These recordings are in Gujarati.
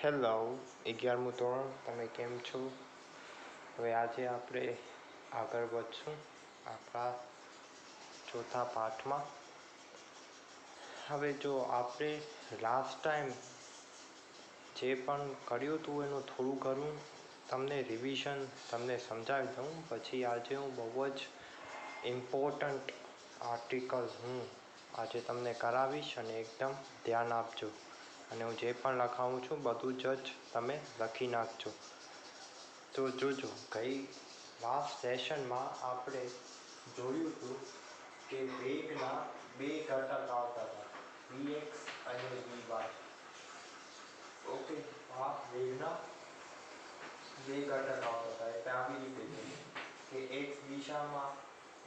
હેલો 11મું ધોરણ, તમે કેમ છો? હવે આજે આપણે આગળ વધશું આપણા ચોથા પાઠમાં. હવે જો આપણે લાસ્ટ ટાઈમ જે પણ કર્યું હતું એનું થોડું ઘણું તમને રિવિઝન તમને સમજાવી દઉં. પછી આજે હું બહુ જ ઇમ્પોર્ટન્ટ આર્ટિકલ હું આજે તમને કરાવીશ અને એકદમ ધ્યાન આપજો. અને હું જે પણ લખાવું છું બધું જ તમે લખી નાખજો. તો જોજો, લાસ્ટ સેશનમાં આપણે જોયું હતું કે વેગના બે ઘટક આવતા હતા, vx અને vy. ઓકે, આ વેગના બે ઘટક આવતા હતા એટલે આવી રીતે જોઈએ કે x દિશામાં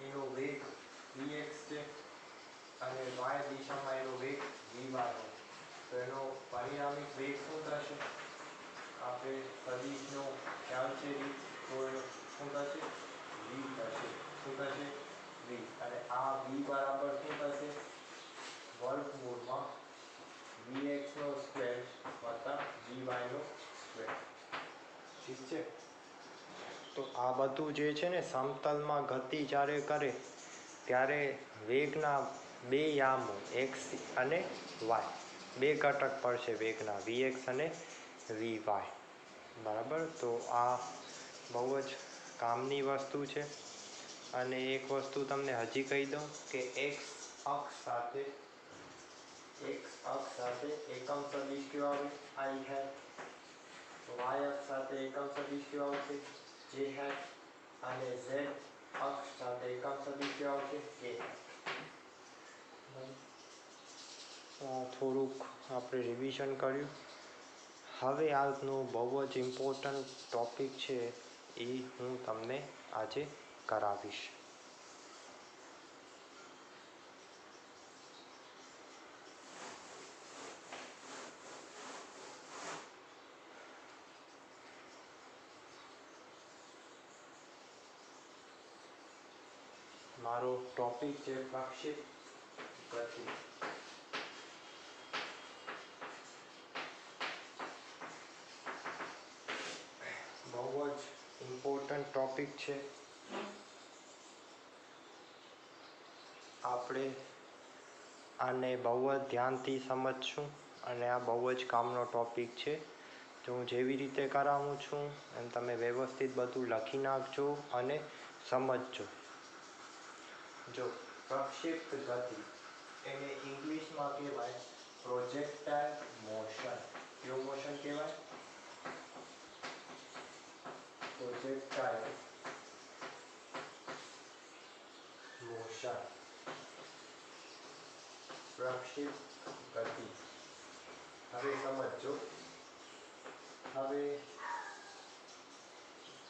એનો વેગ vx છે અને y દિશામાં એનો વેગ vy છે. તો એનો પરિણામિક વેગ શું થશે? આપણે સદિશનો ખ્યાલ છે તો એનો શું થશે? v થશે. શું થશે? v. અને આ v બરાબર શું થશે? વર્ગમૂળમાં vx નો સ્ક્વેર વત્તા vy નો સ્ક્વેર. ઠીક છે? તો આ બધું જે છે ને, સમતલમાં ગતિ જ્યારે કરે ત્યારે વેગના બે યામો x અને y, બે ઘટક પડશે વેગના, vx અને vy. બરાબર? તો આ બહુ જ કામની વસ્તુ છે. અને એક વસ્તુ તમને હજી કહી દઉં કે x અક્ષ સાથે એકમ સદિશ કયો આવે? I hat. y અક્ષ સાથે એકમ સદિશ કયો આવશે? J hat. અને z અક્ષ સાથે એકમ સદિશ કયો આવશે? K hat. થોડુંક આપણે રિવિઝન કર્યું. હવે આજનું બહુ જ ઇમ્પોર્ટન્ટ ટૉપિક છે એ હું તમને આજે કરાવીશ. મારો ટૉપિક છે પ્રક્ષેપ ગતિ. બહુ જ ઇમ્પોર્ટન્ટ ટૉપિક છે. આપણે આને બહુ જ ધ્યાનથી સમજશું અને આ બહુ જ કામનો ટૉપિક છે. તો હું જેવી રીતે કરાવું છું એમ તમે વ્યવસ્થિત બધું લખી નાખજો અને સમજજો. જો પ્રક્ષેપ ગતિ એને ઇંગ્લિશમાં કહેવાય પ્રોજેક્ટાઇલ મોશન. કયું મોશન કહેવાય? પ્રોજેક્ટાઇલ મોશન. પ્રક્ષેપ ગતિ. હવે સમજો. હવે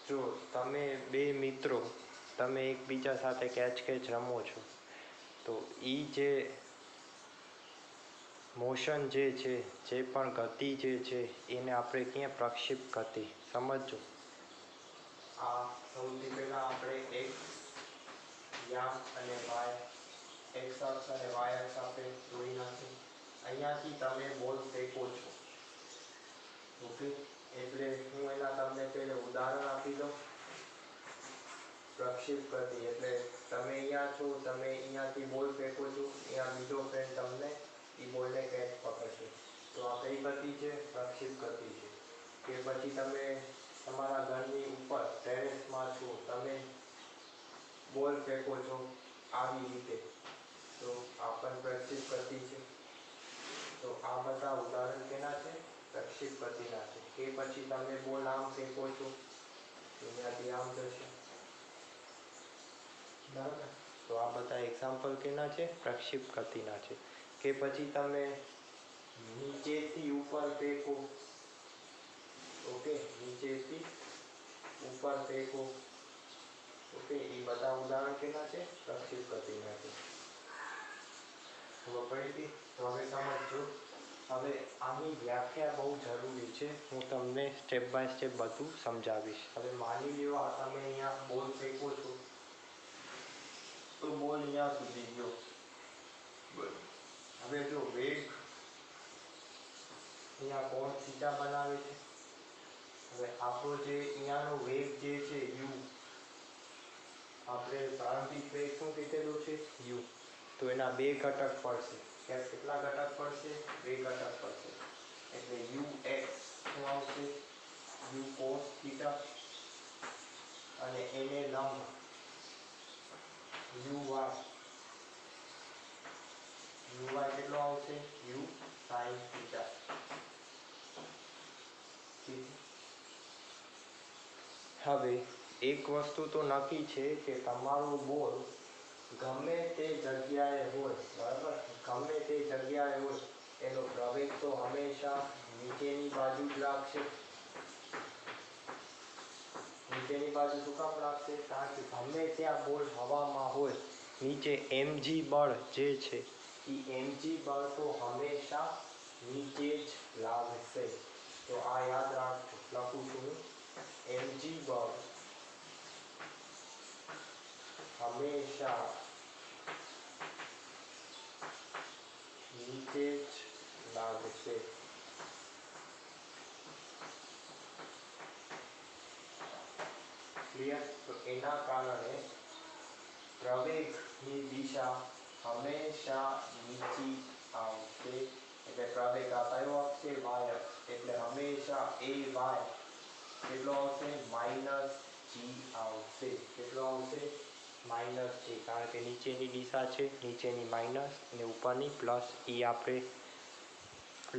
જો તમે બે મિત્રો તમે એકબીજા સાથે કેચ રમો છો તો એ જે મોશન જે છે, જે પણ ગતિ જે છે એને આપણે ક્યાં પ્રક્ષેપ ગતિ સમજો. આ સૌથી પહેલાં આપણે x યામ અને y, x અક્ષ અને y અક્ષ આપણે દોરી નાખી. અહીંયાથી તમે બોલ ફેંકો છો. ઓકે, એટલે હું એના તમને પહેલે ઉદાહરણ આપી દઉં. પ્રક્ષેપ ગતિ એટલે તમે અહીંયા છો, તમે અહીંયાથી બોલ ફેંકો છો, અહીંયા બીજો ફ્રેન્ડ તમને એ બોલને કેચ પકડશે. તો આ કઈ ગતિ છે? પ્રક્ષેપ ગતિ છે. કે પછી તમે તમારા ઘરની ઉપર ટેરેસમાં છો, તમે બોલ ફેંકો છો આવી રીતે, તો આ પણ પ્રક્ષેપ ગતિ છે. તો આ બધા ઉદાહરણ કેના છે? પ્રક્ષેપ ગતિના છે. કે પછી તમે બોલ આમ ફેંકો છો તો અહીંયાથી આમ જશે. બરાબર? તો આ બધા એક્ઝામ્પલ કેના છે? પ્રક્ષેપ ગતિના છે. કે પછી તમે નીચેથી ઉપર ફેંકો. ઓકે, નીચેથી ઉપર ફેંકો. ઓકે, એ બધા ઉદાહરણ કેના છે? પ્રક્ષેપ ગતિના છે. ખબર પડી ગઈ? તો હવે સમજો. હવે આની વ્યાખ્યા બહુ જરૂરી છે. હું તમને સ્ટેપ બાય સ્ટેપ બધું સમજાવીશ. હવે માની લ્યો આ તમે અહીંયા બોલ ફેંકો છો તો બોલ અહીંયા સુધી ગયો. હવે જો વેગ અહીંયા કોણ થીટા બનાવે છે. હવે આપણો જે અહીંયાનો વેગ જે છે યુ, આપણે પ્રારંભિક વેગ શું કીધેલું છે યુ, તો એના બે ઘટક પડશે. કેટલા ઘટક પડશે? બે ઘટક પડશે. એટલે યુ એક્સ શું આવશે? યુ કોસ થીટા, અને એને લંબ યુ વાય, યુ વાય કેટલો આવશે? You sine theta. હવે એક વસ્તુ તો નક્કી છે કે તમારો બોલ ગમે તે જગ્યાએ હોય, બરાબર, ગમે તે જગ્યાએ હોય એનો પ્રવેગ તો હંમેશા નીચેની બાજુ જ રાખશે. નીચેની બાજુ શું કામ રાખશે? કારણ કે ગમે ત્યાં બોલ હવામાં હોય, નીચે mg બળ જે છે એ mg બળ તો હંમેશા નીચે જ લાગશે. તો આ યાદ રાખજો, લખું છું mg બળ હંમેશા નીચે જ લાગશે. ક્લિયર? તો એના કારણે પ્રવેગની દિશા હંમેશા નીચી આવશે. એટલે પ્રવેગ આ કયો આવશે? વાય. એટલે હંમેશા એ વાય કેટલો આવશે? માઇનસ જી આવશે. કેટલો આવશે? માઇનસ જી. કારણ કે નીચેની દિશા છે, નીચેની માઇનસ અને ઉપરની પ્લસ, એ આપણે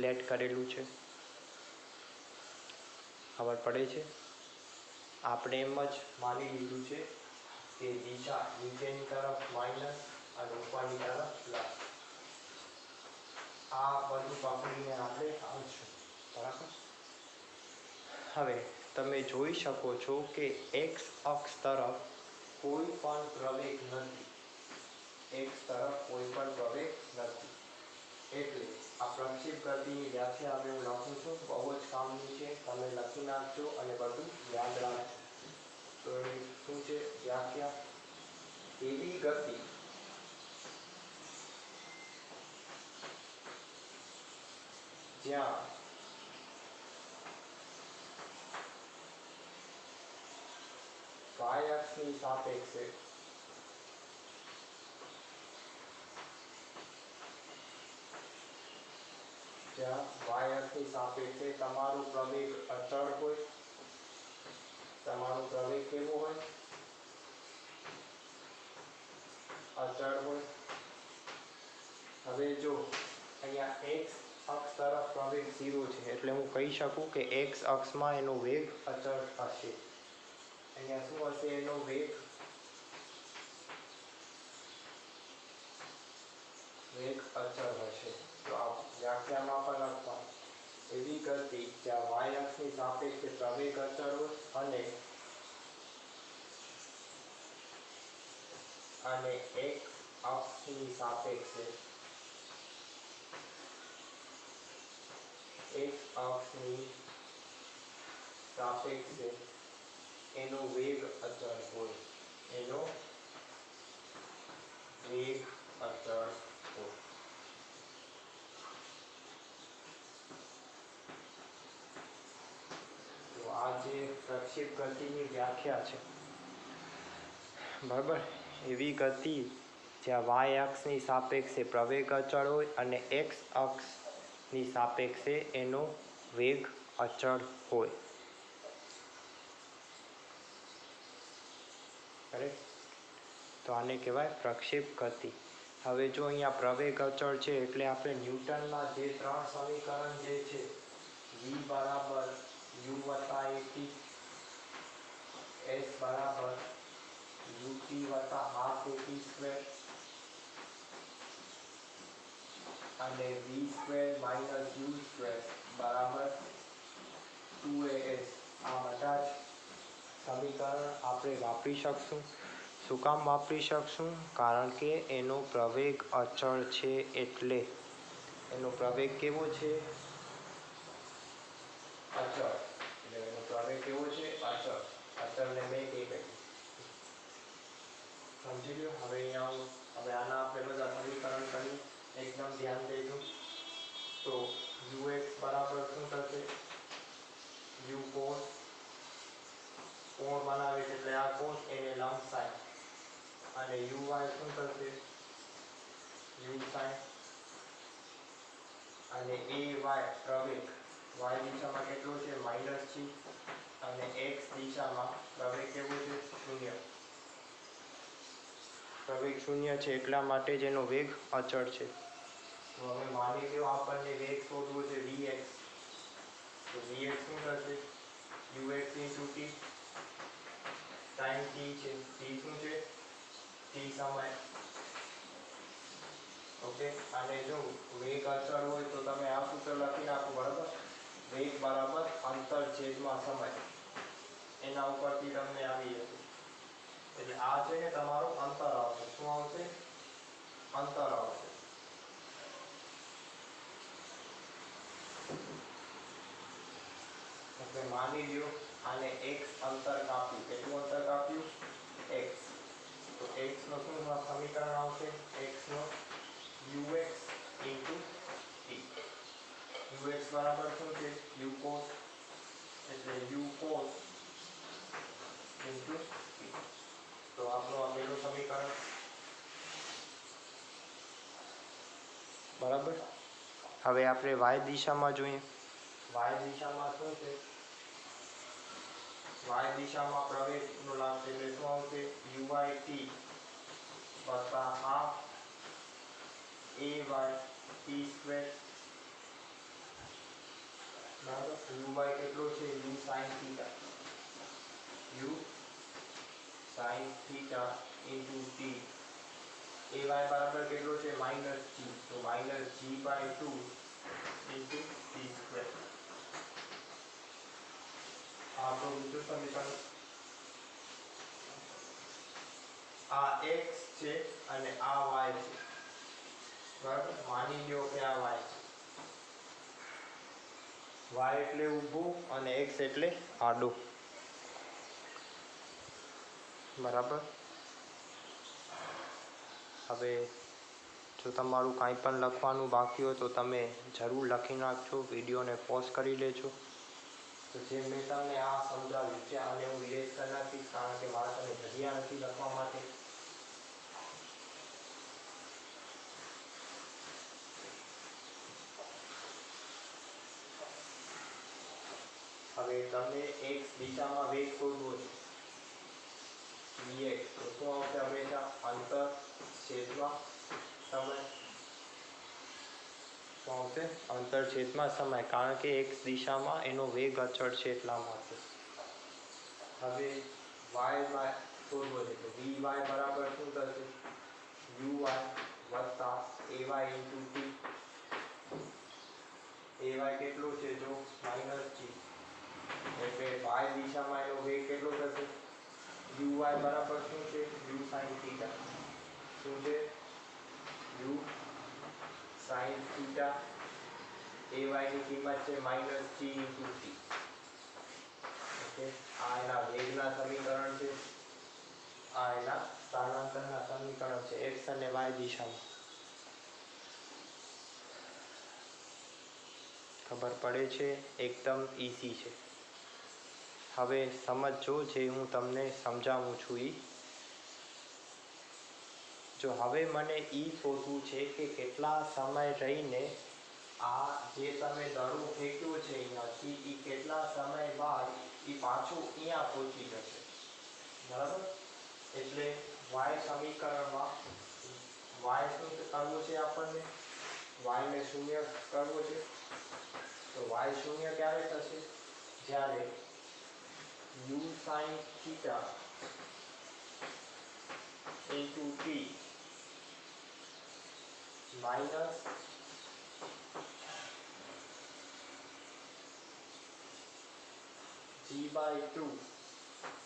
લેટ કરેલું છે. ખબર પડે છે? આપણે એમ જ માની લીધું છે કે દિશા નીચેની તરફ માઇનસ અને ઉપરની તરફ પ્લસ. આ બધું પકડીને આપણે આવશું, બરાબર. હવે તમે જોઈ શકો છો કે એક્સ અક્ષ તરફ કોઈ પણ પ્રવેગ નથી. એક્સ તરફ કોઈ પણ પ્રવેગ નથી. એટલે આ પ્રક્ષેપ ગતિની વ્યાખ્યા હવે હું લખું છું, બહુ જ કામની છે, તમે લખી નાખજો અને બધું યાદ રાખજો. તો એ શું છે વ્યાખ્યા? એવી ગતિ જ્યાં વાય અક્ષની સાપેક્ષે તમારું પ્રવેગ અચળ હોય. તમારું પ્રવેગ કેવું હોય? અચળ હોય. હવે જો અહીંયા એક્સ અક્ષ તરફ પ્રવેગ 0 છે, એટલે હું કહી શકું કે એક્સ અક્ષમાં એનો વેગ અચળ હશે. અહીંયા શું હશે એનો વેગ? વેગ અચળ હશે. તો આ વ્યાખ્યામાં પણ લખવાનું, એવી ગતિ જ્યાં વાય અક્ષની સાપેક્ષે પ્રવેગ અચળ હોય અને એક્સ અક્ષની સાપેક્ષે એનો વેગ અચળ હોય. એનો વેગ અચળ હોય. તો આ જે પ્રક્ષેપ ગતિની વ્યાખ્યા છે, બરાબર, એવી ગતિ જ્યાં વાય અક્ષની સાપેક્ષે પ્રવેગ અચળ હોય અને એક્સ અક્ષની સાપેક્ષે એનો વેગ અચળ હોય. કરેક્ટ? તો આને કહેવાય પ્રક્ષેપ ગતિ. હવે જો અહીંયા પ્રવેગ અચળ છે એટલે આપણે ન્યૂટનના જે 3 સમીકરણ જે છે, v બરાબર u વત્તા at, s બરાબર ut વત્તા હાફ at સ્ક્વેર અને v square minus u square બરાબર 2as, આ બધા જ સમીકરણ આપણે વાપરી શકશું. શું કામ વાપરી શકશું? કારણ કે એનો પ્રવેગ અચળ છે. એટલે એનો પ્રવેગ કેવો છે? અચળ. એટલે એનો પ્રવેગ કેવો છે? અચળ. અચળને મેં કહી કહ્યું. સમજી લ્યો. હવે અહીંયા હવે આના આપણે બધા સમીકરણ કરી એકદમ ધ્યાન દેજો. તો v ux બરાબર શું થશે u cos કોણ બનાવે છે એટલે આ cos એને લંબ sin અને uy શું થશે u sin અને ay પ્રવેગ y દિશામાં કેટલો છે માઈનસ છે અને x દિશામાં પ્રવેગ કેવો છે શૂન્ય પ્રવેગ શૂન્ય છે એટલા માટે જ એનો વેગ અચળ છે તો હવે માની લો આપણને વેગ શોધવો છે vx તો vx શું થશે ux into t sin t છે t શું છે t સમય ઓકે અને જો વેગ અચળ હોય તો તમે આ સૂત્ર લખી નાખો બરાબર વેગ બરાબર અંતર છેદમાં સમય એના ઉપરથી તમને આવી જશે એટલે આ છે ને તમારો અંતર આવશે શું આવશે અંતર આવશે ઓકે માની લ્યો આને x અંતર કાપ્યું કેટલું અંતર કાપ્યું x તો x નો શું સમીકરણ આવશે x નો ux into t ux બરાબર શું છે u cos એટલે u cos into t તો આપણું આ પહેલું સમીકરણ બરાબર હવે આપણે y દિશામાં જોઈએ y દિશામાં શું છે y દિશામાં પ્રવેગનો લાગશે એટલે શું આવશે uy t વત્તા હાફ ay t સ્ક્વેર બરાબર uy કેટલો છે u sin theta u sin theta into t ay બરાબર કેટલો છે માઈનસ g તો minus g by 2 into t square આપણો બીજું સમીકરણ આ x છે અને આ y છે બરાબર માની લ્યો કે આ y છે y એટલે ઊભું અને x એટલે આડું બરાબર હવે જો તમારું કાંઈ પણ લખવાનું બાકી હોય તો તમે જરૂર લખી નાખજો વિડીયોને પોઝ કરી લેજો તો જે મેં તમને આ સમજાવ્યું છે આને હું ઇરેઝ કરી નાખીશ કારણ કે મારે તમને જગ્યા નથી લખવા માટે હવે તમને x દિશામાં વેગ શોધવો છે vx તો શું આવશે હંમેશા અંતર છેદમાં સમય શું આવશે અંતર છેદમાં સમય કારણ કે x દિશામાં એનો વેગ અચળ છે એટલા માટે હવે y શોધવો છે તો vy બરાબર શું થશે uy વત્તા ay into t ay કેટલો છે જો માઈનસ g એટલે y દિશામાં એનો વેગ કેટલો થશે uy બરાબર શું છે u sin theta શું છે u sin theta ay ની કિંમત છે minus g into t okay આ એના વેગના સમીકરણ છે આ એના સ્થાનાંતરના સમીકરણ છે x અને y દિશામાં ખબર પડે છે એકદમ ઈઝી છે હવે સમજો જે હું તમને સમજાવું છું જો હવે મને શોધવું છે કે કેટલા સમય રહીને આ જે તમે દડો ફેંક્યો છે અહીંયાથી કેટલા સમય બાદ પાછું અહીંયા પહોંચી જશે બરાબર એટલે y સમીકરણમાં y શું કરવું છે આપણને y ને શૂન્ય કરવો છે તો y શૂન્ય ક્યારે થશે જ્યારે u sin theta into t minus g by 2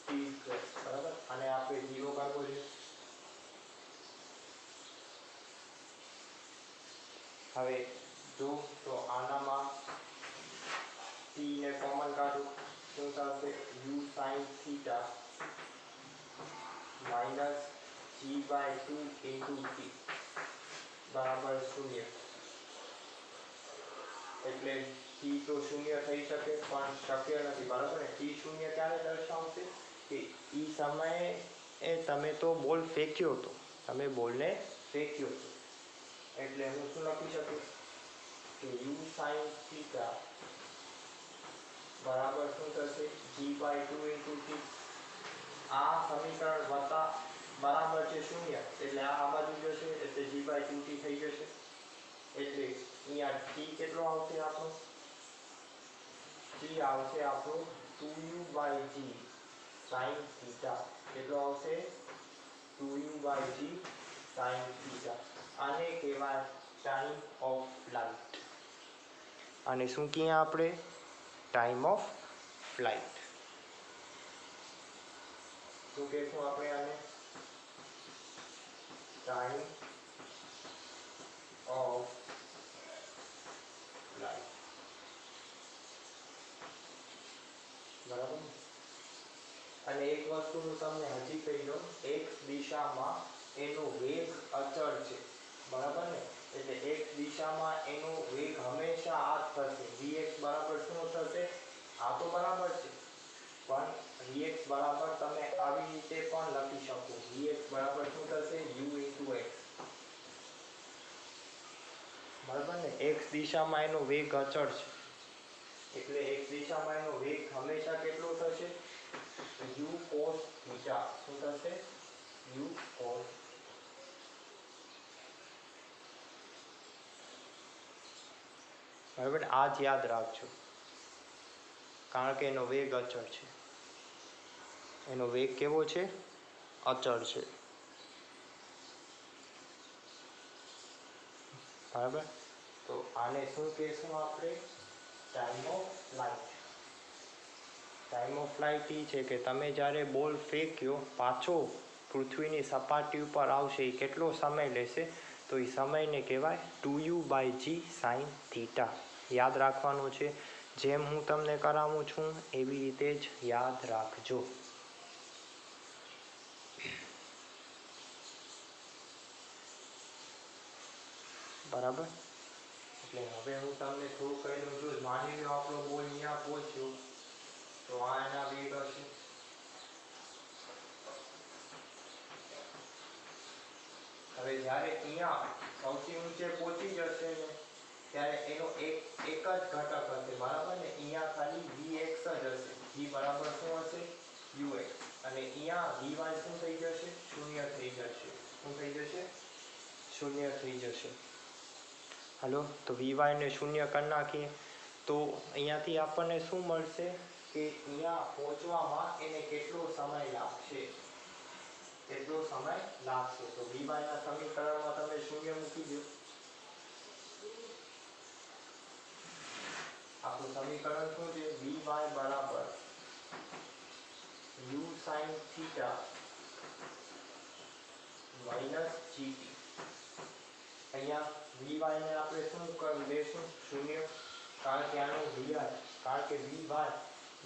t square બરાબર અને આપણે 0 કરવો છે હવે જો તો આનામાં t ને કોમન કાઢો શું થશે u sin theta minus g by 2 into t બરાબર 0 એટલે ટી તો શૂન્ય થઈ શકે પણ શક્ય નથી, બરાબર ને? ટી શૂન્ય ક્યારે દર્શાવશે કે એ સમયે તમે તો બોલ ફેંક્યો હતો, તમે બોલને ફેંક્યો હતો. એટલે હું શું લખી શકું કે યુ સાઇન થીટા બરાબર શું થશે g/2 × t. આ સમીકરણ વત્તા બરાબર છે શૂન્ય એટલે આ બાજુ જશે એટલે g/2t થઈ જશે. એટલે અહીંયા t કેટલો આવશે આપણો? t આવશે આપણો 2u/g sin થીટા. કેટલો આવશે? 2u/g sin theta. આને કહેવાય ટાઈમ ઓફ ફ્લાઇટ. અને શું કહીએ આપણે? Time of flight. શું કહેશું આપણે આને? Time of flight. બરાબર. અને એક વસ્તુ હું તમને હજી કહી દઉં, x દિશામાં એનો વેગ અચળ છે, બરાબર ને? એટલે x દિશામાં એનો વેગ હંમેશા આ જ થશે. vx બરાબર શું થશે? આ તો બરાબર છે, પણ vx બરાબર તમે આવી રીતે પણ લખી શકો. vx બરાબર શું થશે? u × x. બરાબર ને? x દિશામાં એનો વેગ અચળ છે એટલે x દિશામાં એનો વેગ હંમેશા કેટલો થશે? u cos theta. શું થશે? u cos. બરાબર. આ જ યાદ રાખજો, કારણ કે એનો વેગ અચળ છે. એનો વેગ કેવો છે? અચળ છે. બરાબર. તો આને શું કહેશું આપણે? Time of flight. Time of flight એ છે કે તમે જ્યારે બોલ ફેંક્યો પાછો પૃથ્વીની સપાટી ઉપર આવશે એ કેટલો સમય લેશે? તો એ સમયને કહેવાય 2u/g sin થીટા. યાદ રાખવાનું છે. જેમ હું તમને કરાવું છું એવી રીતે જ યાદ રાખજો. બરાબર. એટલે હવે હું તમને થોડું કહી દઉં છું. માની લો આપણો બોલ અહીંયા પહોંચ્યો તો આ એના વેગ હશે. હવે જ્યારે અહીંયા સૌથી ઊંચે પહોંચી જશે ને ત્યારે એનો એક જ ઘટક હશે, બરાબર ને? અહીંયા ખાલી vx જ હશે. v બરાબર શું હશે? ux. અને અહીંયા vy શું થઈ જશે? શૂન્ય થઈ જશે. શું થઈ જશે? શૂન્ય થઈ જશે. હાલો, તો vy ને શૂન્ય કરી નાખીએ તો અહીંયાથી આપણને શું મળશે કે અહીંયા પહોંચવામાં એને કેટલો સમય લાગશે? કેટલો સમય લાગશે? તો vy ના સમીકરણમાં તમે શૂન્ય મૂકી દો. આપણું સમીકરણ શું છે? vy બરાબર u sin theta minus gt. અહીંયા vy ને આપણે શું કરી દેશું? શૂન્ય. કારણ કે આનો vi, કારણ કે vy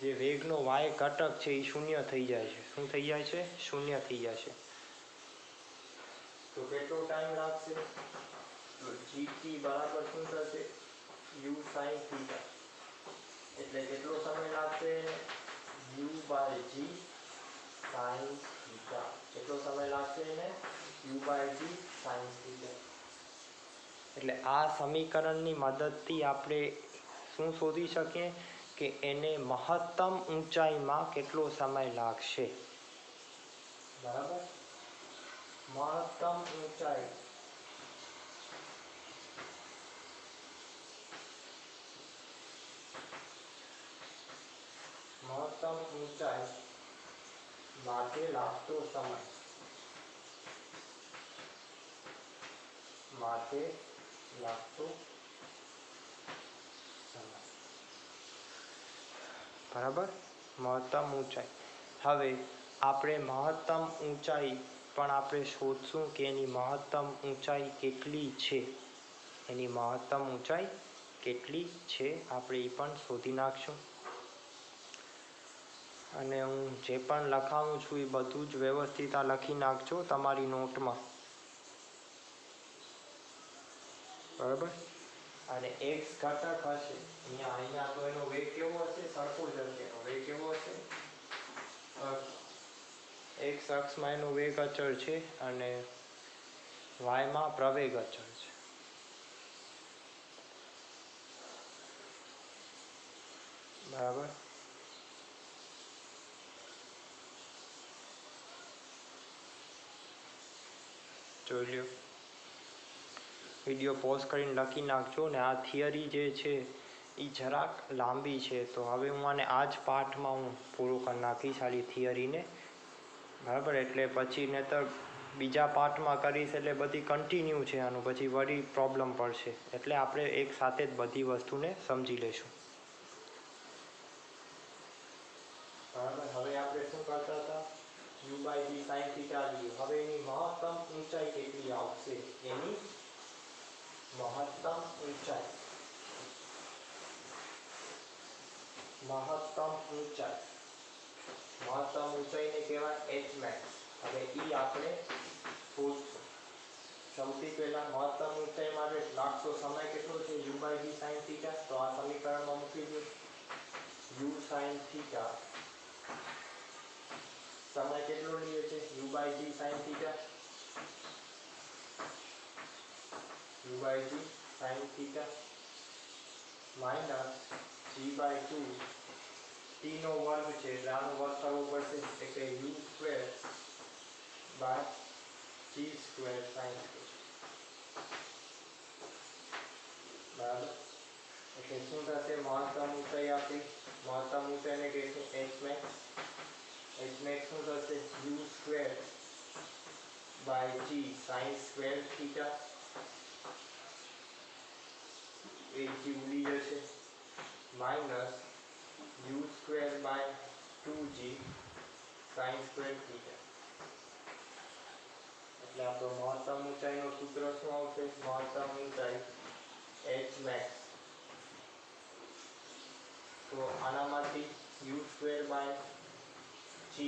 જે વેગનો y ઘટક છે એ શૂન્ય થઈ જાય છે. શું થઈ જાય છે? શૂન્ય થઈ જશે. તો કેટલો ટાઈમ લાગશે? તો gt બરાબર શું થશે? u sin theta. એટલે કેટલો સમય લાગશે? u/g sin theta. કેટલો સમય લાગશે એને? u/g sin theta. એટલે આ સમીકરણની મદદથી આપણે શું શોધી શકીએ કે એને મહત્તમ ઊંચાઈમાં કેટલો સમય લાગશે? બરાબર. મહત્તમ ઊંચાઈ માટે લાગતો સમય બરાબર. મહત્તમ ઊંચાઈ. હવે આપણે મહત્તમ ઊંચાઈ પણ આપણે શોધશું કે એની મહત્તમ ઊંચાઈ કેટલી છે. એની મહત્તમ ઊંચાઈ કેટલી છે આપણે એ પણ શોધી નાખશું. અને હું જે પણ લખાવું છું એ બધું જ વ્યવસ્થિત આ લખી નાખજો તમારી નોટમાં. બરાબર. અને x ઘટક હશે અહીંયા તો એનો વેગ કેવો હશે? સરખો જ હશે. એનો વેગ કેવો હશે? x અક્ષમાં એનો વેગ અચળ છે અને y માં પ્રવેગ અચળ છે. બરાબર. જોઈ લ્યો. વિડીયો પોઝ કરીને લખી નાખજો. ને આ થિયરી જે છે એ જરાક લાંબી છે, તો હવે હું આને આ જ પાઠમાં હું પૂરું કરી નાખીશ આલી થિયરીને. બરાબર. એટલે પછી નહીંતર બીજા પાર્ટમાં કરીશ એટલે બધી કન્ટિન્યુ છે આનું, પછી વળી પ્રોબ્લેમ પડશે. એટલે આપણે એક સાથે જ બધી વસ્તુને સમજી લઈશું. બરાબર. હવે આપણે શું કરતા હતા? u/v sin theta લીધું. હવે એની મહત્તમ ઊંચાઈ કેટલી આવશે? એની મહત્તમ ઊંચાઈ ઊંચાઈને કહેવાય h max. હવે એ આપણે શોધશું. સૌથી પહેલા મહત્તમ ઊંચાઈ માટે લાગતો સમય કેટલો છે? u/v sin theta. તો આ સમીકરણમાં મૂકી દો. u sin theta સમય કેટલો લીધો છે? u/v sin theta. u/v sin theta minus g/2 t નો વર્ગ છે એટલે આનો વર્ગ કરવો પડશે એટલે u square by g square sin square. બરાબર. એટલે શું થશે? મહત્તમ ઊંચાઈ આપી. મહત્તમ ઊંચાઈને કહીશું h max. h max શું થશે? u square by g sin square theta. એ g ઉડી જશે minus u square by 2g sin square theta. એટલે આપણો મહત્તમ ઊંચાઈનું સૂત્ર શું આવશે? મહત્તમ ઊંચાઈ h max. તો આનામાંથી u square by g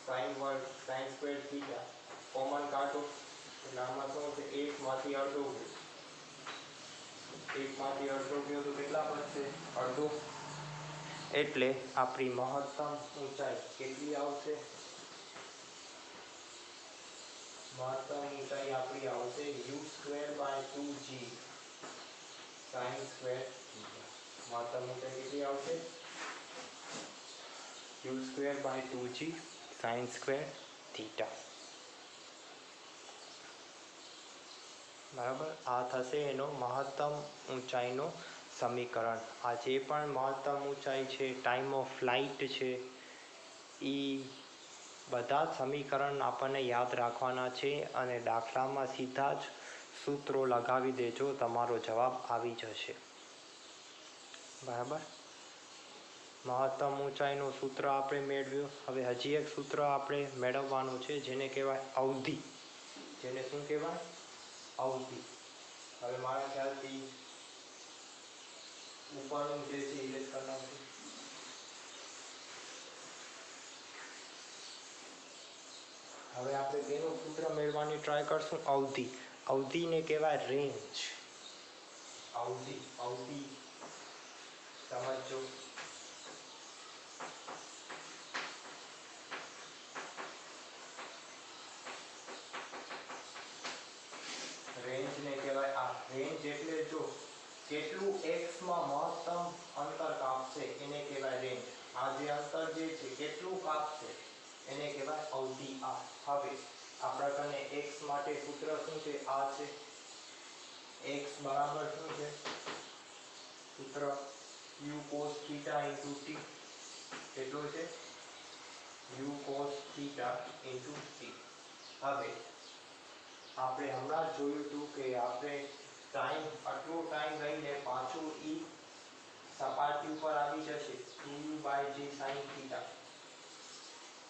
sin square theta common કાઢો એટલે આમાં શું છે? 1 માંથી અડધો ગયો. 1 માંથી અડધો ગયો તો કેટલા બચશે? અડધો. એટલે આપણી મહત્તમ ઊંચાઈ કેટલી આવશે? મહત્તમ ઊંચાઈ આપણી આવશે u square by 2g sin square theta. મહત્તમ ઊંચાઈ કેટલી આવશે? u square by 2g sin square theta. બરાબર. આ થશે એનો મહત્તમ ઊંચાઈનો સમીકરણ. આ જે પણ મહત્તમ ઊંચાઈ છે, ટાઈમ ઓફ ફ્લાઇટ છે, એ બધા જ સમીકરણ આપણને યાદ રાખવાના છે અને દાખલામાં સીધા જ સૂત્રો લગાવી દેજો, તમારો જવાબ આવી જશે. બરાબર. મહત્તમ ઊંચાઈનું સૂત્ર આપણે મેળવ્યું. હવે હજી એક સૂત્ર આપણે મેળવવાનું છે જેને કહેવાય અવધિ. જેને શું કહેવાય? અવધિ. હવે મારા ખ્યાલથી ઉપરનું જે છે ઇરેઝ કરી નાખું. હવે આપણે બેનું સૂત્ર મેળવવાની ટ્રાય કરશું. અવધિ. અવધિને કહેવાય રેન્જ. અવધિ સમજો. રેન્જને કહેવાય આ. રેન્જ એટલે જો કેટલું x માં મહત્તમ અંતર કાપશે એને કહેવાય રેન્જ. આ જે અંતર જે છે કેટલું કાપશે એને કહેવાય અવધિ. આ હવે આપણા કને x માટે સૂત્ર શું છે? આ છે. x બરાબર શું છે સૂત્ર? u cos theta into t. કેટલું છે? u cos theta into t. હવે આપણે હમણાં જ જોયું હતું કે આપણે આટલો ટાઈમ લઈને પાછું ઈ સપાટી ઉપર આવી જશે 2u/g sin theta.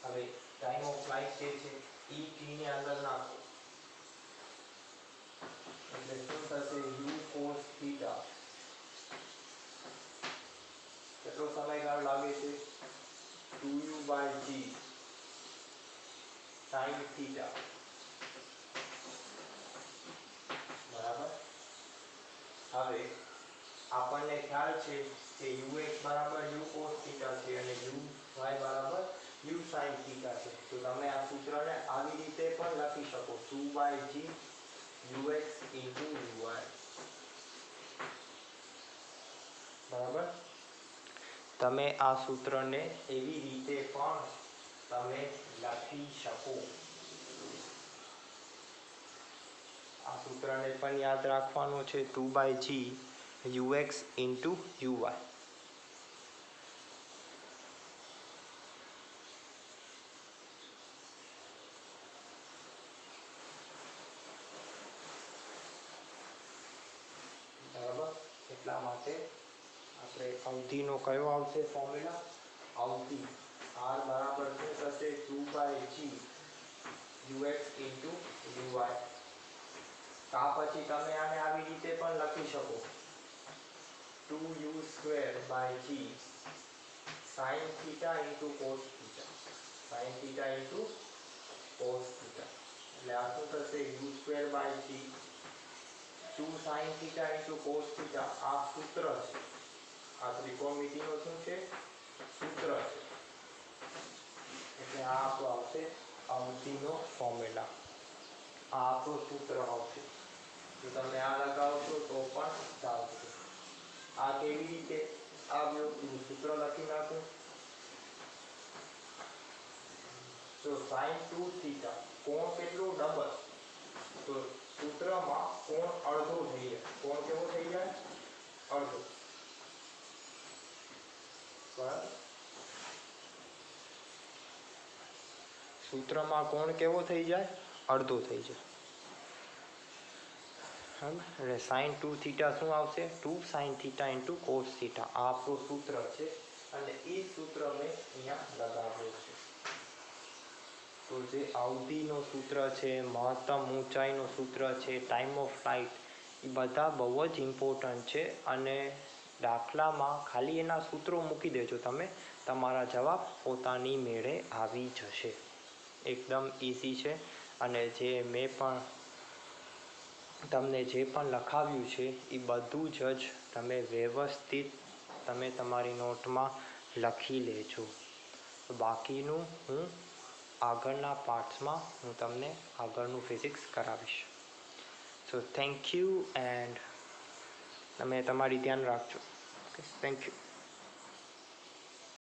હવે ટાઈમ ઓફ ફ્લાઇટ જે છે ઈ t ને અંદર નાખો એટલે શું થશે? u cos theta. કેટલો સમયગાળો લાગે છે? 2u/g sin theta. બરાબર. હવે આવે આપણને ખ્યાલ છે કે ux બરાબર u cos થીટા છે અને uy બરાબર u sin થીટા છે. તો તમે આ સૂત્રને આવી રીતે પણ લખી શકો 2/g ux into uy. બરાબર. તમે આ સૂત્રને એવી રીતે પણ તમે લખી શકો. આ સૂત્રને પણ યાદ રાખવાનું છે 2/g ux into uy. બરાબર. એટલા માટે આપણે અવધિનો કયો આવશે ફોર્મ્યુલા? અવધિ r બરાબર શું થશે 2/g ux into uy. કા પછી તમે આને આવી રીતે પણ લખી શકો 2u²/g sin theta into cos theta. sin theta into cos theta. એટલે આ શું થશે u²/g 2 sin theta into cos theta. આ સૂત્ર છે. આ ત્રિકોણમિતિનો શું છે? સૂત્ર છે. એટલે આ આપણો આવશે અવધિનો ફોર્મ્યુલા. આ આપણું સૂત્ર આવશે. જો તમે આ લગાવશો તો પણ ચાલશે. આ કેવી રીતે આવ્યું એનું સૂત્ર લખી નાખું. તો sin 2 થીટા કોણ કેટલું? ડબલ. તો સૂત્રમાં કોણ અડધો થઈ જાય. કોણ કેવો થઈ જાય? અડધો. બરાબર. સૂત્રમાં કોણ કેવો થઈ જાય? અડધો થઈ જાય. એટલે sin 2 થીટા શું આવશે? 2 sin theta into cos theta. આ આપણું સૂત્ર છે અને એ સૂત્ર મેં અહીંયા લગાવ્યું છે. તો જે અવધિનો સૂત્ર છે, મહત્તમ ઊંચાઈનું સૂત્ર છે, ટાઈમ ઓફ ફ્લાઇટ, એ બધા બહુ જ ઇમ્પોર્ટન્ટ છે અને દાખલામાં ખાલી એના સૂત્રો મૂકી દેજો તમે, તમારા જવાબ પોતાની મેળે આવી જશે. એકદમ ઇઝી છે અને જે મેં પણ તમને જે પણ લખાવ્યું છે એ બધું જ તમે વ્યવસ્થિત તમે તમારી નોટમાં લખી લેજો. બાકીનું હું આગળના પાર્ટ્સમાં હું તમને આગળનું ફિઝિક્સ કરાવીશ. સો થેન્ક યુ એન્ડ તમે તમારી ધ્યાન રાખજો. Okay, thank you.